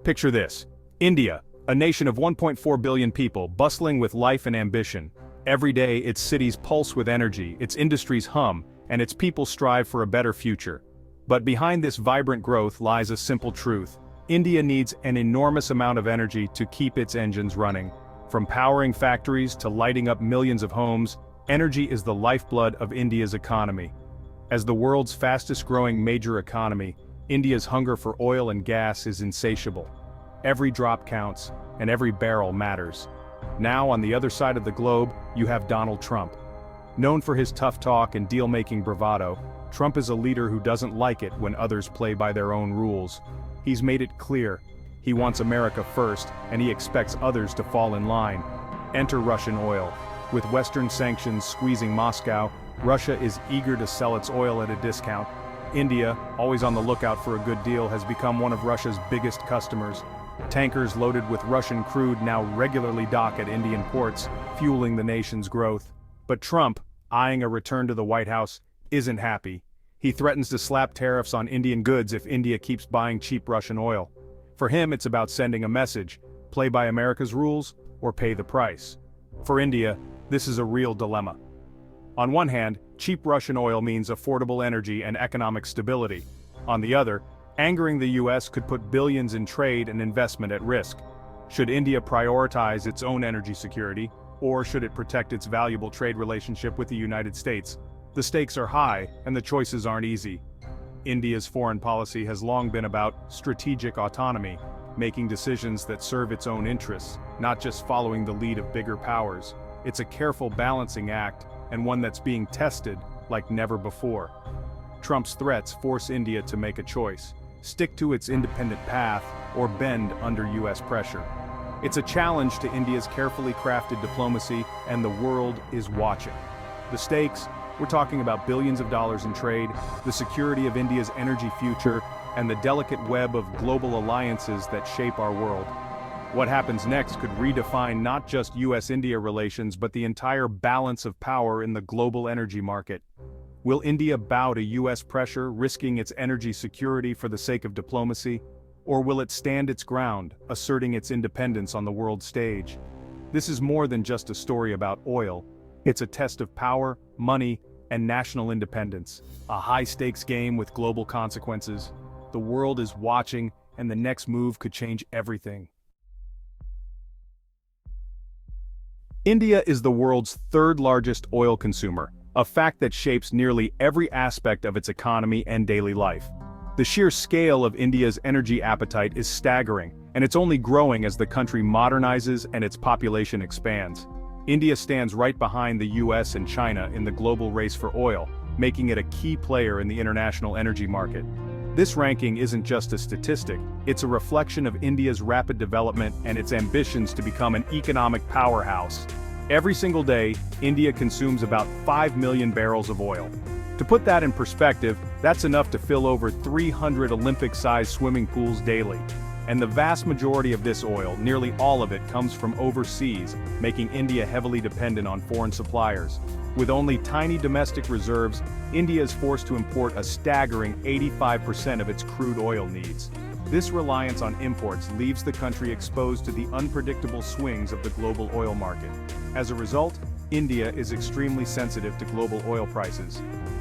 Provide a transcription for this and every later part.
Picture this. India, a nation of 1.4 billion people, bustling with life and ambition. Every day, its cities pulse with energy, its industries hum, and its people strive for a better future. But behind this vibrant growth lies a simple truth. India needs an enormous amount of energy to keep its engines running. From powering factories to lighting up millions of homes, energy is the lifeblood of India's economy. As the world's fastest-growing major economy, India's hunger for oil and gas is insatiable. Every drop counts, and every barrel matters. Now, on the other side of the globe, you have Donald Trump. Known for his tough talk and deal-making bravado, Trump is a leader who doesn't like it when others play by their own rules. He's made it clear. He wants America first, and he expects others to fall in line. Enter Russian oil. With Western sanctions squeezing Moscow, Russia is eager to sell its oil at a discount. India, always on the lookout for a good deal, has become one of Russia's biggest customers. Tankers loaded with Russian crude now regularly dock at Indian ports, fueling the nation's growth. But Trump, eyeing a return to the White House, isn't happy. He threatens to slap tariffs on Indian goods if India keeps buying cheap Russian oil. For him, it's about sending a message: play by America's rules, or pay the price. For India, this is a real dilemma. On one hand, cheap Russian oil means affordable energy and economic stability. On the other, angering the US could put billions in trade and investment at risk. Should India prioritize its own energy security, or should it protect its valuable trade relationship with the United States? The stakes are high, and the choices aren't easy. India's foreign policy has long been about strategic autonomy, making decisions that serve its own interests, not just following the lead of bigger powers. It's a careful balancing act, and one that's being tested like never before. Trump's threats force India to make a choice: stick to its independent path, or bend under US pressure. It's a challenge to India's carefully crafted diplomacy, and the world is watching. The stakes? We're talking about billions of dollars in trade, the security of India's energy future, and the delicate web of global alliances that shape our world. What happens next could redefine not just US-India relations but the entire balance of power in the global energy market. Will India bow to US pressure, risking its energy security for the sake of diplomacy? Or will it stand its ground, asserting its independence on the world stage? This is more than just a story about oil. It's a test of power, money, and national independence. A high-stakes game with global consequences. The world is watching, and the next move could change everything. India is the world's third-largest oil consumer, a fact that shapes nearly every aspect of its economy and daily life. The sheer scale of India's energy appetite is staggering, and it's only growing as the country modernizes and its population expands. India stands right behind the US and China in the global race for oil, making it a key player in the international energy market. This ranking isn't just a statistic, it's a reflection of India's rapid development and its ambitions to become an economic powerhouse. Every single day, India consumes about 5 million barrels of oil. To put that in perspective, that's enough to fill over 300 Olympic-sized swimming pools daily. And the vast majority of this oil, nearly all of it, comes from overseas, making India heavily dependent on foreign suppliers. With only tiny domestic reserves, India is forced to import a staggering 85% of its crude oil needs. This reliance on imports leaves the country exposed to the unpredictable swings of the global oil market. As a result, India is extremely sensitive to global oil prices.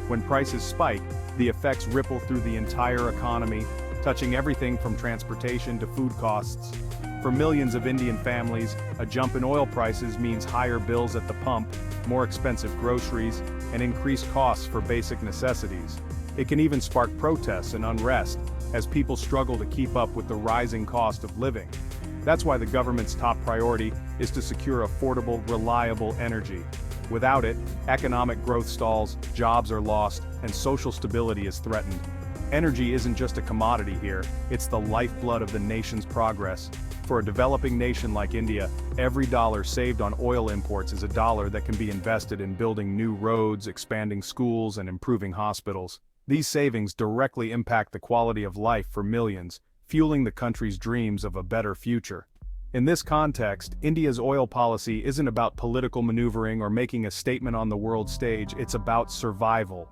When prices spike, the effects ripple through the entire economy, touching everything from transportation to food costs. For millions of Indian families, a jump in oil prices means higher bills at the pump, more expensive groceries, and increased costs for basic necessities. It can even spark protests and unrest, as people struggle to keep up with the rising cost of living. That's why the government's top priority is to secure affordable, reliable energy. Without it, economic growth stalls, jobs are lost, and social stability is threatened. Energy isn't just a commodity here, it's the lifeblood of the nation's progress. For a developing nation like India, every dollar saved on oil imports is a dollar that can be invested in building new roads, expanding schools, and improving hospitals. These savings directly impact the quality of life for millions, fueling the country's dreams of a better future. In this context, India's oil policy isn't about political maneuvering or making a statement on the world stage, it's about survival.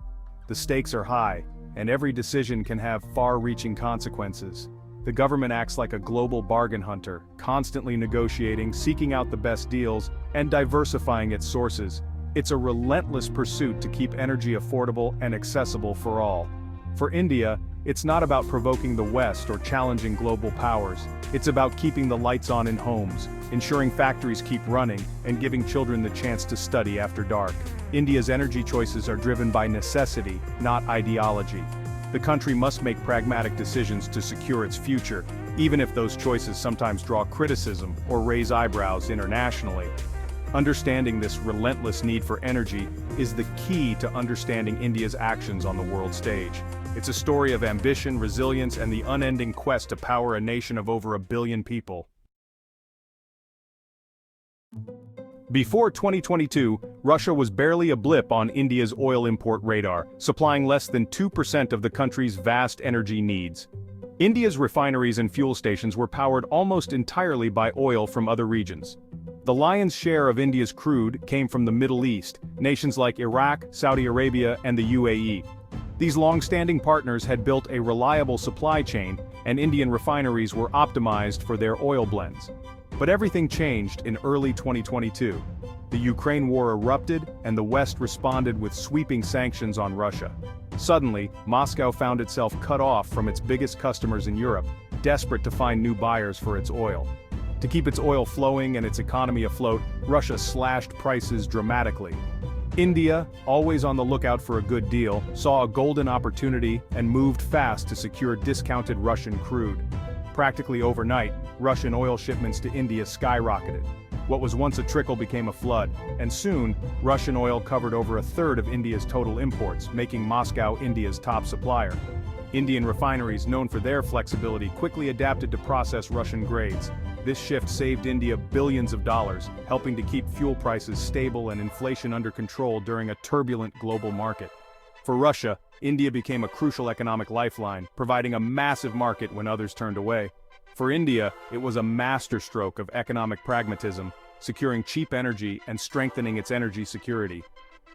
The stakes are high, and every decision can have far-reaching consequences. The government acts like a global bargain hunter, constantly negotiating, seeking out the best deals, and diversifying its sources. It's a relentless pursuit to keep energy affordable and accessible for all. For India, it's not about provoking the West or challenging global powers. It's about keeping the lights on in homes, ensuring factories keep running, and giving children the chance to study after dark. India's energy choices are driven by necessity, not ideology. The country must make pragmatic decisions to secure its future, even if those choices sometimes draw criticism or raise eyebrows internationally. Understanding this relentless need for energy is the key to understanding India's actions on the world stage. It's a story of ambition, resilience, and the unending quest to power a nation of over 1 billion people. Before 2022, Russia was barely a blip on India's oil import radar, supplying less than 2% of the country's vast energy needs. India's refineries and fuel stations were powered almost entirely by oil from other regions. The lion's share of India's crude came from the Middle East, nations like Iraq, Saudi Arabia, and the UAE. These long-standing partners had built a reliable supply chain, and Indian refineries were optimized for their oil blends. But everything changed in early 2022. The Ukraine war erupted, and the West responded with sweeping sanctions on Russia. Suddenly, Moscow found itself cut off from its biggest customers in Europe, desperate to find new buyers for its oil. To keep its oil flowing and its economy afloat, Russia slashed prices dramatically. India, always on the lookout for a good deal, saw a golden opportunity and moved fast to secure discounted Russian crude. Practically overnight, Russian oil shipments to India skyrocketed. What was once a trickle became a flood, and soon, Russian oil covered over a third of India's total imports, making Moscow India's top supplier. Indian refineries, known for their flexibility, quickly adapted to process Russian grades. This shift saved India billions of dollars, helping to keep fuel prices stable and inflation under control during a turbulent global market. For Russia, India became a crucial economic lifeline, providing a massive market when others turned away. For India, it was a masterstroke of economic pragmatism, securing cheap energy and strengthening its energy security.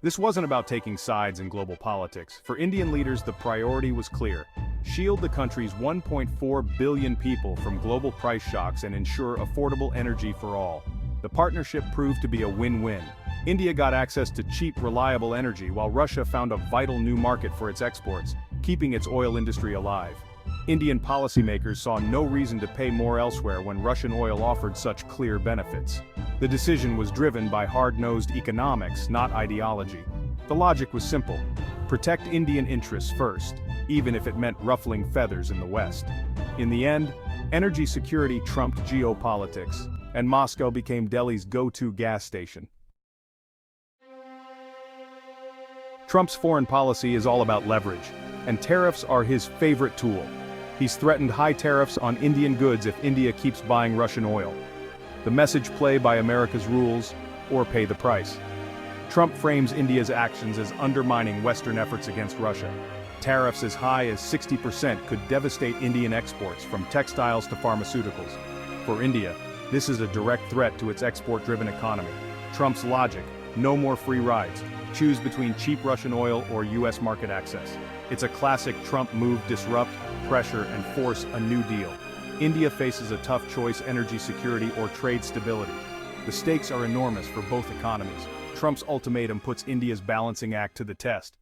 This wasn't about taking sides in global politics. For Indian leaders, the priority was clear: shield the country's 1.4 billion people from global price shocks and ensure affordable energy for all. The partnership proved to be a win-win. India got access to cheap, reliable energy, while Russia found a vital new market for its exports, keeping its oil industry alive. Indian policymakers saw no reason to pay more elsewhere when Russian oil offered such clear benefits. The decision was driven by hard-nosed economics, not ideology. The logic was simple: protect Indian interests first, even if it meant ruffling feathers in the West. In the end, energy security trumped geopolitics, and Moscow became Delhi's go-to gas station. Trump's foreign policy is all about leverage, and tariffs are his favorite tool. He's threatened high tariffs on Indian goods if India keeps buying Russian oil. The message: play by America's rules, or pay the price. Trump frames India's actions as undermining Western efforts against Russia. Tariffs as high as 60% could devastate Indian exports, from textiles to pharmaceuticals. For India, this is a direct threat to its export-driven economy. Trump's logic: no more free rides. Choose between cheap Russian oil or US market access. It's a classic Trump move: disrupt, pressure, and force a new deal. India faces a tough choice: energy security or trade stability. The stakes are enormous for both economies. Trump's ultimatum puts India's balancing act to the test.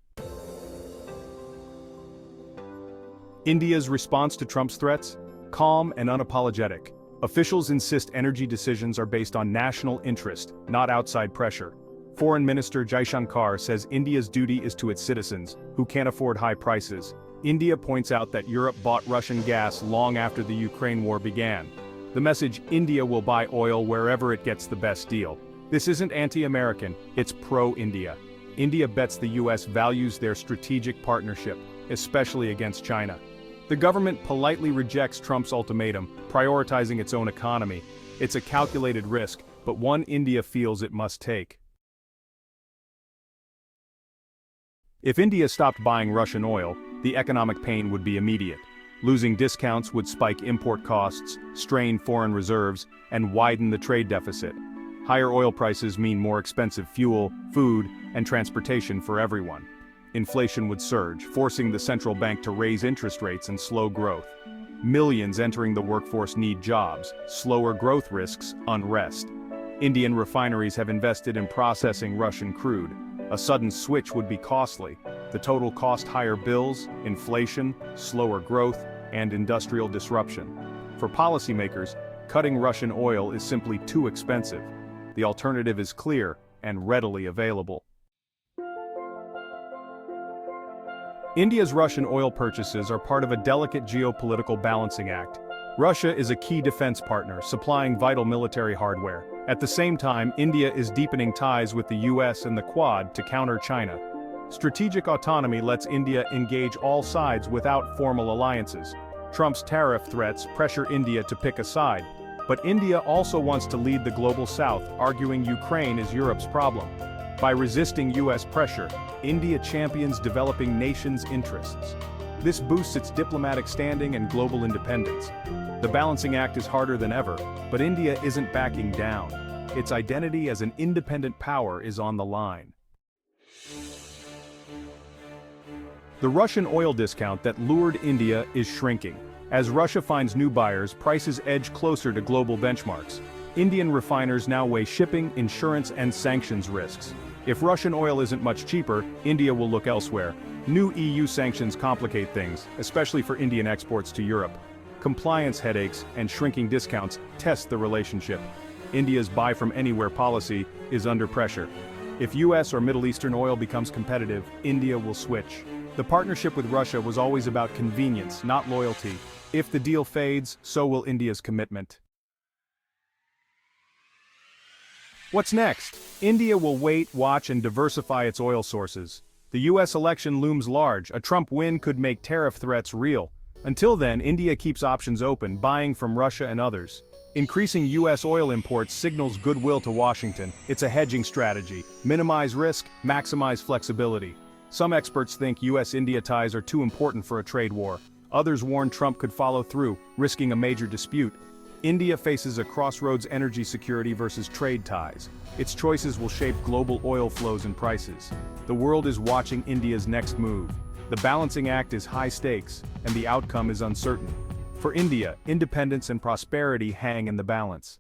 India's response to Trump's threats? Calm and unapologetic. Officials insist energy decisions are based on national interest, not outside pressure. Foreign Minister Jaishankar says India's duty is to its citizens, who can't afford high prices. India points out that Europe bought Russian gas long after the Ukraine war began. The message: India will buy oil wherever it gets the best deal. This isn't anti-American, it's pro-India. India bets the US values their strategic partnership, especially against China. The government politely rejects Trump's ultimatum, prioritizing its own economy. It's a calculated risk, but one India feels it must take. If India stopped buying Russian oil, the economic pain would be immediate. Losing discounts would spike import costs, strain foreign reserves, and widen the trade deficit. Higher oil prices mean more expensive fuel, food, and transportation for everyone. Inflation would surge, forcing the central bank to raise interest rates and slow growth. Millions entering the workforce need jobs, slower growth risks, unrest. Indian refineries have invested in processing Russian crude. A sudden switch would be costly. The total cost: higher bills, inflation, slower growth, and industrial disruption. For policymakers, cutting Russian oil is simply too expensive. The alternative is clear and readily available. India's Russian oil purchases are part of a delicate geopolitical balancing act. Russia is a key defense partner, supplying vital military hardware. At the same time, India is deepening ties with the US and the Quad to counter China. Strategic autonomy lets India engage all sides without formal alliances. Trump's tariff threats pressure India to pick a side. But India also wants to lead the global south, arguing Ukraine is Europe's problem. By resisting US pressure, India champions developing nations' interests. This boosts its diplomatic standing and global independence. The balancing act is harder than ever, but India isn't backing down. Its identity as an independent power is on the line. The Russian oil discount that lured India is shrinking. As Russia finds new buyers, prices edge closer to global benchmarks. Indian refiners now weigh shipping, insurance, and sanctions risks. If Russian oil isn't much cheaper, India will look elsewhere. New EU sanctions complicate things, especially for Indian exports to Europe. Compliance headaches and shrinking discounts test the relationship. India's buy from anywhere policy is under pressure. If US or Middle Eastern oil becomes competitive, India will switch. The partnership with Russia was always about convenience, not loyalty. If the deal fades, so will India's commitment. What's next? India will wait, watch, and diversify its oil sources. The US election looms large. A Trump win could make tariff threats real. Until then, India keeps options open, buying from Russia and others. Increasing US oil imports signals goodwill to Washington. It's a hedging strategy. Minimize risk, maximize flexibility. Some experts think US-India ties are too important for a trade war. Others warn Trump could follow through, risking a major dispute. India faces a crossroads: energy security versus trade ties. Its choices will shape global oil flows and prices. The world is watching India's next move. The balancing act is high stakes, and the outcome is uncertain. For India, independence and prosperity hang in the balance.